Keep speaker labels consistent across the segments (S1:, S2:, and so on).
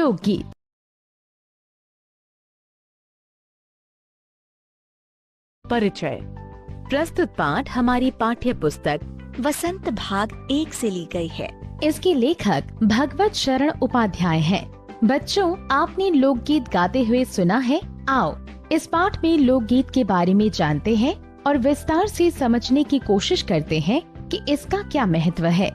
S1: लोकगीत।
S2: परिचय।
S1: प्रस्तुत पाठ हमारी पाठ्य पुस्तक
S3: वसंत भाग 1 से ली गई है।
S1: इसके लेखक भगवत शरण उपाध्याय हैं। बच्चों, आपने लोकगीत गाते हुए सुना है। आओ इस पाठ में लोकगीत के बारे में जानते हैं और विस्तार से समझने की कोशिश करते हैं कि इसका क्या महत्व है।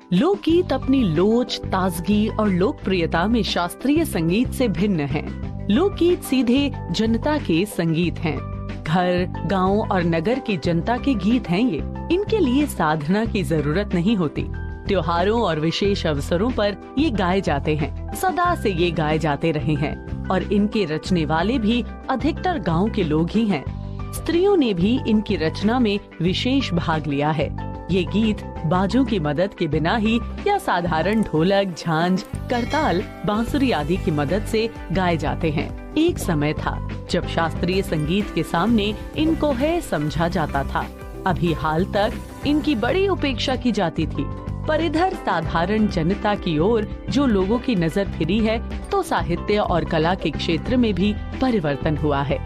S2: लोकगीत अपनी लोच, ताजगी और लोकप्रियता में शास्त्रीय संगीत से भिन्न हैं। लोकगीत सीधे जनता के संगीत हैं। घर, गांव और नगर की जनता के गीत हैं ये। इनके लिए साधना की जरूरत नहीं होती। त्योहारों और विशेष अवसरों पर ये गाए जाते हैं। सदा से ये गाए जाते रहे हैं और इनके रचने वाले भी अधिकतर गांव के लोग ही हैं। स्त्रियों ने भी इनकी रचना में विशेष भाग लिया है। ये गीत बाजों की मदद के बिना ही या साधारण ढोलक, झांझ, करताल, बांसुरी आदि की मदद से गाए जाते हैं। एक समय था जब शास्त्रीय संगीत के सामने इनको है समझा जाता था। अभी हाल तक इनकी बड़ी उपेक्षा की जाती थी, पर इधर साधारण जनता की ओर जो लोगों की नजर फिरी है, तो साहित्य और कला के क्षेत्र में भी परिवर्तन हुआ है।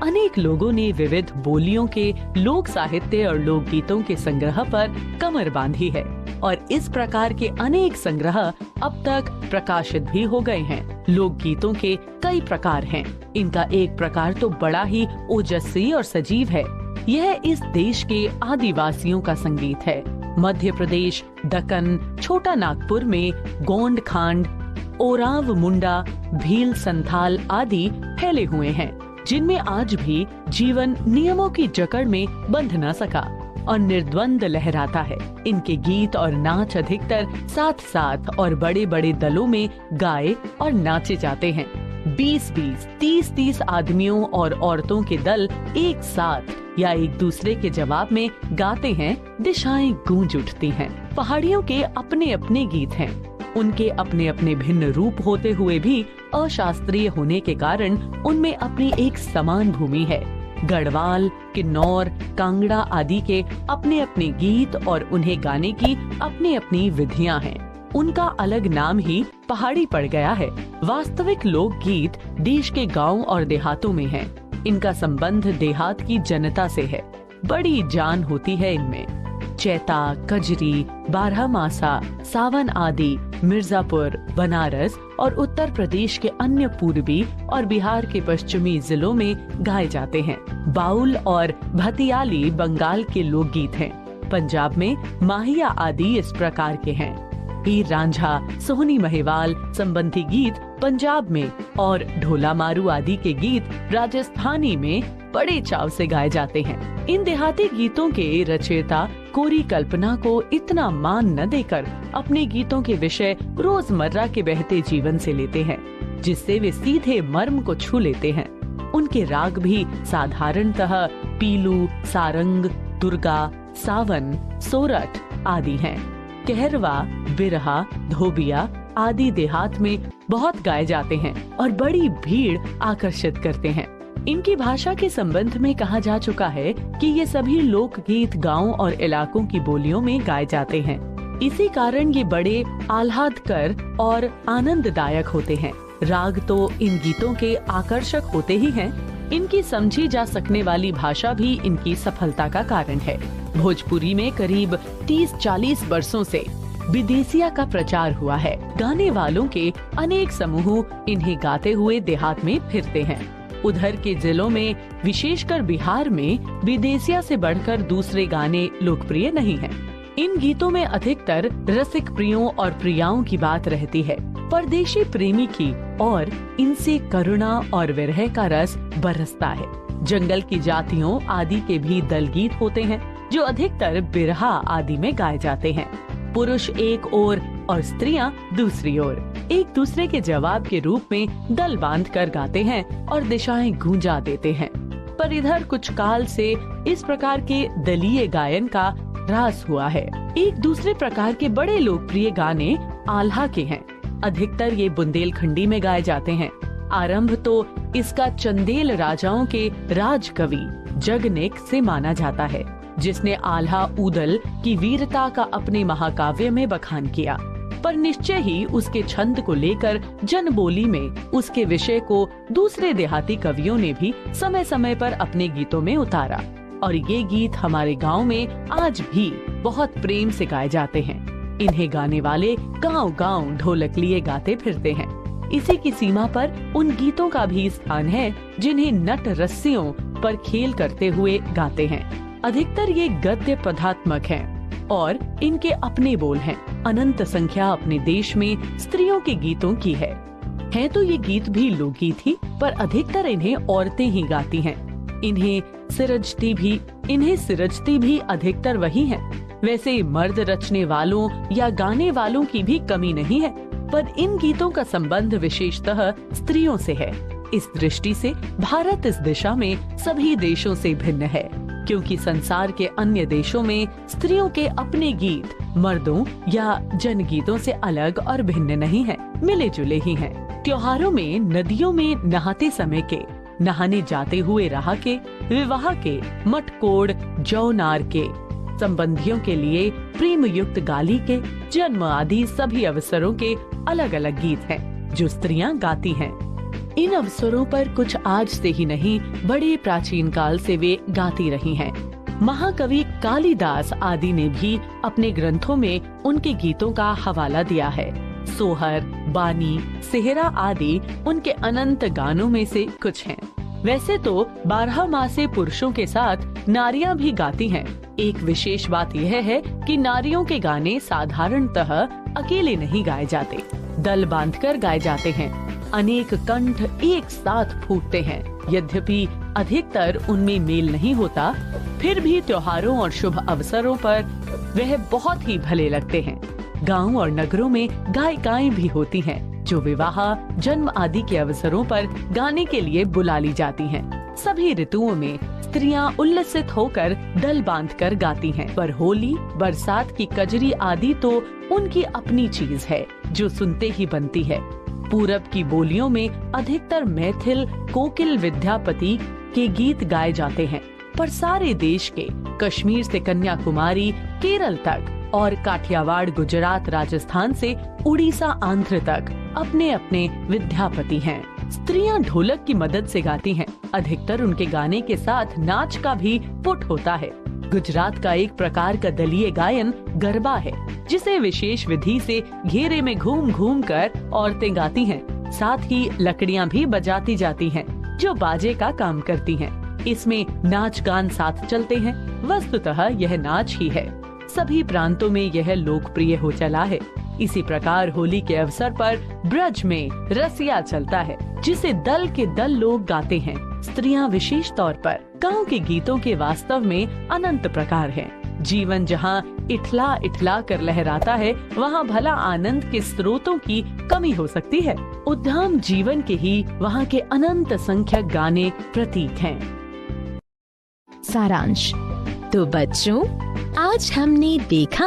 S2: अनेक लोगों ने विविध बोलियों के लोक साहित्य और लोक गीतों के संग्रह पर कमर बांधी है और इस प्रकार के अनेक संग्रह अब तक प्रकाशित भी हो गए हैं। लोक गीतों के कई प्रकार हैं। इनका एक प्रकार तो बड़ा ही ओजस्वी और सजीव है। यह इस देश के आदिवासियों का संगीत है। मध्य प्रदेश, दक्कन, छोटा नागपुर में गोंड खांड, ओरांव मुंडा, भील संथाल आदि फैले हुए हैं, जिनमें आज भी जीवन नियमों की जकड़ में बंध न सका और निर्द्वंद लहराता है। इनके गीत और नाच अधिकतर साथ साथ और बड़े बड़े दलों में गाए और नाचे जाते हैं। 20-20, 30-30 आदमियों और औरतों के दल एक साथ या एक दूसरे के जवाब में गाते हैं। दिशाएं गूंज उठती हैं। पहाड़ियों के अपने अपने गीत हैं। उनके अपने अपने भिन्न रूप होते हुए भी अशास्त्रीय होने के कारण उनमें अपनी एक समान भूमि है। गढ़वाल, किन्नौर, कांगड़ा आदि के अपने अपने गीत और उन्हें गाने की अपनी अपनी विधियां हैं। उनका अलग नाम ही पहाड़ी पड़ गया है। वास्तविक लोक गीत देश के गांव और देहातों में है। इनका संबंध देहात की जनता से है। बड़ी जान होती है इनमें। चैता, कजरी, बारहमासा, सावन आदि मिर्जापुर, बनारस और उत्तर प्रदेश के अन्य पूर्वी और बिहार के पश्चिमी जिलों में गाए जाते हैं। बाउल और भतियाली बंगाल के लोकगीत हैं। पंजाब में माहिया आदि इस प्रकार के हैं। हीर रांझा, सोहनी महिवाल संबंधी गीत पंजाब में और ढोला मारू आदि के गीत राजस्थानी में बड़े चाव से गाए जाते हैं। इन देहाती गीतों के रचयिता कोरी कल्पना को इतना मान न देकर अपने गीतों के विषय रोजमर्रा के बहते जीवन से लेते हैं, जिससे वे सीधे मर्म को छू लेते हैं। उनके राग भी साधारणतः पीलू, सारंग, दुर्गा, सावन, सोरठ आदि हैं। कहरवा, बिरहा, धोबिया आदि देहात में बहुत गाए जाते हैं और बड़ी भीड़ आकर्षित करते हैं। इनकी भाषा के संबंध में कहा जा चुका है कि ये सभी लोकगीत गांव और इलाकों की बोलियों में गाए जाते हैं। इसी कारण ये बड़े आह्लादकर और आनंददायक होते हैं। राग तो इन गीतों के आकर्षक होते ही हैं। इनकी समझी जा सकने वाली भाषा भी इनकी सफलता का कारण है। भोजपुरी में करीब 30-40 वर्षों से विदेशिया का प्रचार हुआ है। गाने वालों के अनेक समूह इन्हें गाते हुए देहात में फिरते हैं। उधर के जिलों में, विशेषकर बिहार में, विदेशिया से बढ़कर दूसरे गाने लोकप्रिय नहीं हैं। इन गीतों में अधिकतर रसिक प्रियों और प्रियाओं की बात रहती है, परदेशी प्रेमी की, और इनसे करुणा और विरह का रस बरसता है। जंगल की जातियों आदि के भी दल गीत होते हैं, जो अधिकतर बिरहा आदि में गाए जाते हैं। पुरुष एक ओर और स्त्रियां दूसरी ओर एक दूसरे के जवाब के रूप में दल बांध कर गाते हैं और दिशाएं गूंजा देते हैं। पर इधर कुछ काल से इस प्रकार के दलीय गायन का ह्रास हुआ है। एक दूसरे प्रकार के बड़े लोकप्रिय गाने आल्हा के हैं। अधिकतर ये बुंदेलखंडी में गाए जाते हैं। आरंभ तो इसका चंदेल राजाओं के राजकवि जगनेक से माना जाता है, जिसने आल्हा ऊदल की वीरता का अपने महाकाव्य में बखान किया। पर निश्चय ही उसके छंद को लेकर जनबोली में उसके विषय को दूसरे देहाती कवियों ने भी समय समय पर अपने गीतों में उतारा और ये गीत हमारे गांव में आज भी बहुत प्रेम से गाए जाते हैं। इन्हें गाने वाले गांव-गांव ढोलक लिए गाते फिरते हैं। इसी की सीमा पर उन गीतों का भी स्थान है जिन्हें नट रस्सियों पर खेल करते हुए गाते हैं। अधिकतर ये गद्य पदात्मक हैं और इनके अपने बोल हैं। अनंत संख्या अपने देश में स्त्रियों के गीतों की है तो ये गीत भी लोकगीत ही, पर अधिकतर इन्हें औरतें ही गाती हैं। इन्हें सिरजती भी अधिकतर वही हैं। वैसे मर्द रचने वालों या गाने वालों की भी कमी नहीं है, पर इन गीतों का संबंध विशेषतः स्त्रियों से है। इस दृष्टि से भारत इस दिशा में सभी देशों से भिन्न है, क्योंकि संसार के अन्य देशों में स्त्रियों के अपने गीत मर्दों या जनगीतों से अलग और भिन्न नहीं है, मिले जुले ही हैं। त्योहारों में नदियों में नहाते समय के, नहाने जाते हुए राह के, विवाह के, मटकोड़ जौनार के, संबंधियों के लिए प्रेम युक्त गाली के, जन्म आदि सभी अवसरों के अलग अलग गीत हैं जो स्त्रियां गाती हैं। इन अवसरों पर कुछ आज से ही नहीं, बड़े प्राचीन काल से वे गाती रही हैं। महाकवि कालिदास आदि ने भी अपने ग्रंथों में उनके गीतों का हवाला दिया है। सोहर, बानी, सेहरा आदि उनके अनंत गानों में से कुछ हैं। वैसे तो 12 मासे पुरुषों के साथ नारियां भी गाती हैं। एक विशेष बात यह है कि नारियों के गाने साधारणतः अकेले नहीं गाए जाते, दल बांधकर गाए जाते हैं। अनेक कंठ एक साथ फूटते हैं। यद्यपि अधिकतर उनमें मेल नहीं होता, फिर भी त्योहारों और शुभ अवसरों पर वह बहुत ही भले लगते हैं। गांव और नगरों में गायिकाएं भी होती हैं, जो विवाह, जन्म आदि के अवसरों पर गाने के लिए बुला ली जाती हैं। सभी ऋतुओं में स्त्रियां उल्लसित होकर दल बांधकर गाती हैं, पर होली, बरसात की कजरी आदि तो उनकी अपनी चीज है, जो सुनते ही बनती है। पूरब की बोलियों में अधिकतर मैथिल, कोकिल विद्यापति के गीत गाए जाते हैं, पर सारे देश के कश्मीर से कन्याकुमारी, केरल तक और काठियावाड़, गुजरात, राजस्थान से उड़ीसा, आंध्र तक अपने अपने विद्यापति हैं। स्त्रियां ढोलक की मदद से गाती हैं। अधिकतर उनके गाने के साथ नाच का भी पुट होता है। गुजरात का एक प्रकार का दलीय गायन गरबा है, जिसे विशेष विधि से घेरे में घूम घूम कर औरतें गाती हैं। साथ ही लकड़ियां भी बजाती जाती हैं, जो बाजे का काम करती हैं। इसमें नाच गान साथ चलते हैं। वस्तुतः यह नाच ही है। सभी प्रांतों में यह लोकप्रिय हो चला है। इसी प्रकार होली के अवसर पर ब्रज में रसिया चलता है, जिसे दल के दल लोग गाते हैं। स्त्रियां विशेष तौर पर गाँव के गीतों के वास्तव में अनंत प्रकार हैं। जीवन जहाँ इठला इठला कर लहराता है, वहाँ भला आनंद के स्रोतों की कमी हो सकती है। उद्दाम जीवन के ही वहाँ के अनंत संख्यक गाने प्रतीक हैं।
S1: सारांश। तो बच्चों, आज हमने देखा